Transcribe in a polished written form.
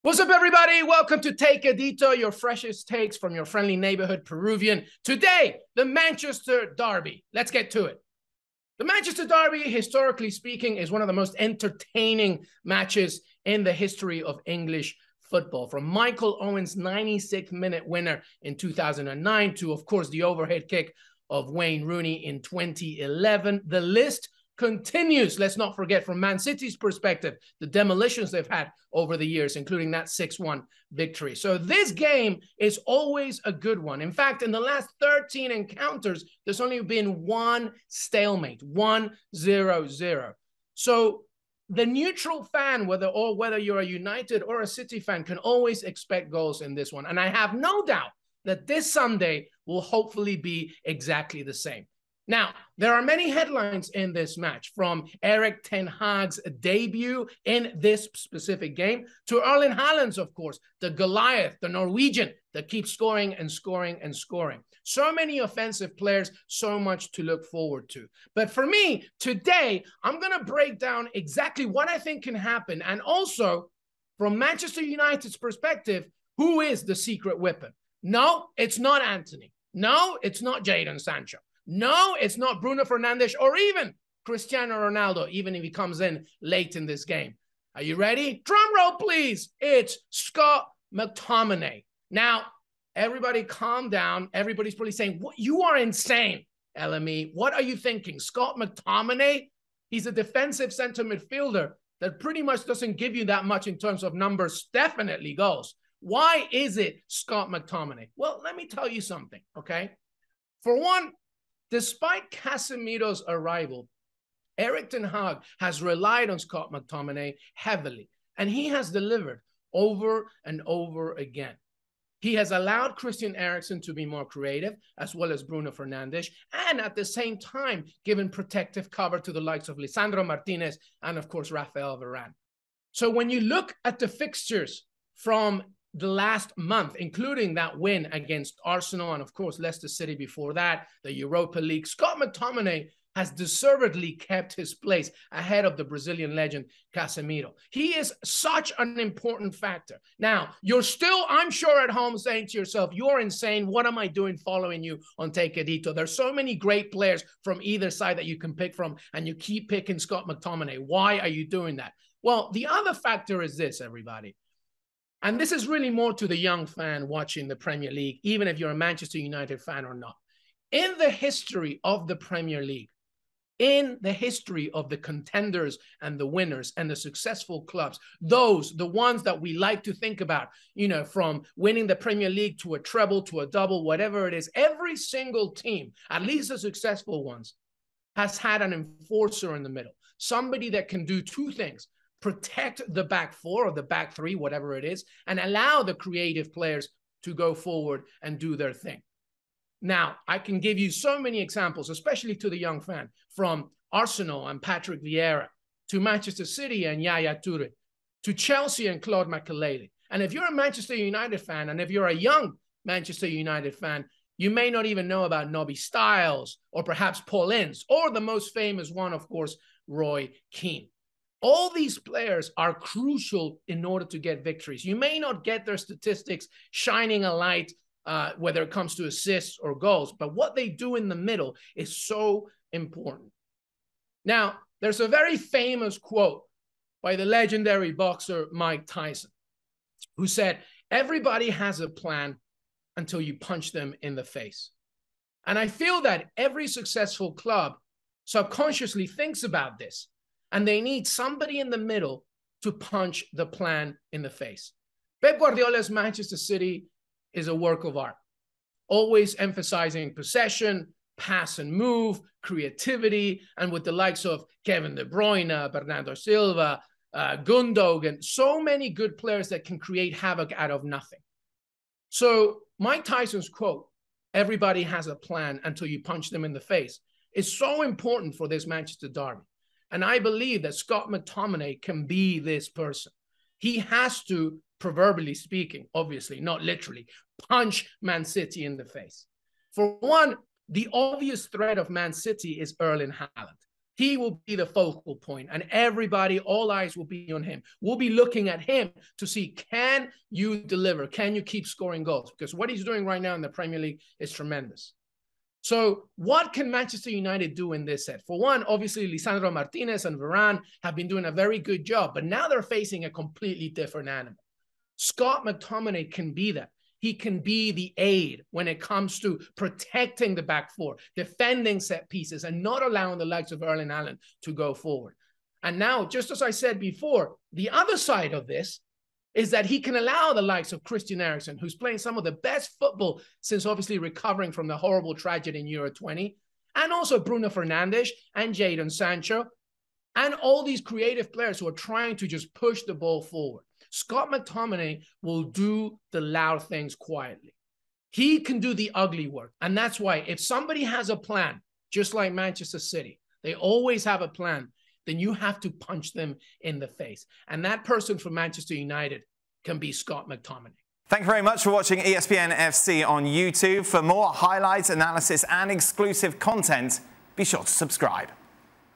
What's up, everybody? Welcome to TAKEADITO, your freshest takes from your friendly neighborhood Peruvian. Today, the Manchester Derby. Let's get to it. The Manchester Derby, historically speaking, is one of the most entertaining matches in the history of English football. From Michael Owen's 96th-minute winner in 2009 to, of course, the overhead kick of Wayne Rooney in 2011. The list continues. Let's not forget, from Man City's perspective, the demolitions they've had over the years, including that 6-1 victory. So this game is always a good one. In fact, in the last 13 encounters, there's only been one stalemate, 1-0-0. So the neutral fan, whether you're a United or a City fan, can always expect goals in this one. And I have no doubt that this Sunday will hopefully be exactly the same. Now, there are many headlines in this match, from Erik ten Hag's debut in this specific game to Erling Haaland's, of course, the Goliath, the Norwegian that keeps scoring and scoring and scoring. So many offensive players, so much to look forward to. But for me, today, I'm going to break down exactly what I think can happen. And also, from Manchester United's perspective, who is the secret weapon? No, it's not Anthony. No, it's not Jadon Sancho. No, it's not Bruno Fernandes or even Cristiano Ronaldo, even if he comes in late in this game. Are you ready? Drum roll, please. It's Scott McTominay. Now, everybody calm down. Everybody's probably saying, "What? You are insane, LME. What are you thinking? Scott McTominay? He's a defensive center midfielder that pretty much doesn't give you that much in terms of numbers, definitely goals. Why is it Scott McTominay? Well, let me tell you something, okay? For one, despite Casemiro's arrival, Erik ten Hag has relied on Scott McTominay heavily, and he has delivered over and over again. He has allowed Christian Eriksen to be more creative, as well as Bruno Fernandes, and at the same time, given protective cover to the likes of Lisandro Martinez and, of course, Rafael Varane. So when you look at the fixtures from the last month, including that win against Arsenal and, of course, Leicester City before that, the Europa League, Scott McTominay has deservedly kept his place ahead of the Brazilian legend Casemiro. He is such an important factor. Now, you're still, I'm sure, at home saying to yourself, you're insane. What am I doing following you on TAKEADITO? There's so many great players from either side that you can pick from, and you keep picking Scott McTominay. Why are you doing that? Well, the other factor is this, everybody. And this is really more to the young fan watching the Premier League, even if you're a Manchester United fan or not. In the history of the Premier League, in the history of the contenders and the winners and the successful clubs, the ones that we like to think about, from winning the Premier League to a treble, to a double, whatever it is, every single team, at least the successful ones, has had an enforcer in the middle, somebody that can do two things: protect the back four or the back three, whatever it is, and allow the creative players to go forward and do their thing. Now, I can give you so many examples, especially to the young fan, from Arsenal and Patrick Vieira, to Manchester City and Yaya Toure, to Chelsea and Claude Makélélé. And if you're a Manchester United fan, and if you're a young Manchester United fan, you may not even know about Nobby Stiles, or perhaps Paul Ince, or the most famous one, of course, Roy Keane. All these players are crucial in order to get victories. You may not get their statistics shining a light, whether it comes to assists or goals, but what they do in the middle is so important. Now, there's a very famous quote by the legendary boxer Mike Tyson, who said, "Everybody has a plan until you punch them in the face." And I feel that every successful club subconsciously thinks about this, and they need somebody in the middle to punch the plan in the face. Pep Guardiola's Manchester City is a work of art, always emphasizing possession, pass and move, creativity, and with the likes of Kevin De Bruyne, Bernardo Silva, Gundogan, so many good players that can create havoc out of nothing. So Mike Tyson's quote, "Everybody has a plan until you punch them in the face," is so important for this Manchester Derby. And I believe that Scott McTominay can be this person. He has to, proverbially speaking, obviously, not literally, punch Man City in the face. For one, the obvious threat of Man City is Erling Haaland. He will be the focal point, and everybody, all eyes will be on him. We'll be looking at him to see, can you deliver? Can you keep scoring goals? Because what he's doing right now in the Premier League is tremendous. So what can Manchester United do in this set? For one, obviously, Lisandro Martinez and Varane have been doing a very good job, but now they're facing a completely different animal. Scott McTominay can be that. He can be the aid when it comes to protecting the back four, defending set pieces, and not allowing the likes of Erling Haaland to go forward. And now, just as I said before, the other side of this is that he can allow the likes of Christian Eriksen, who's playing some of the best football since obviously recovering from the horrible tragedy in Euro 20, and also Bruno Fernandes and Jadon Sancho, and all these creative players who are trying to just push the ball forward. Scott McTominay will do the loud things quietly. He can do the ugly work. And that's why if somebody has a plan, just like Manchester City, they always have a plan, then you have to punch them in the face. And that person from Manchester United can be Scott McTominay. Thank you very much for watching ESPN FC on YouTube. For more highlights, analysis, and exclusive content, be sure to subscribe.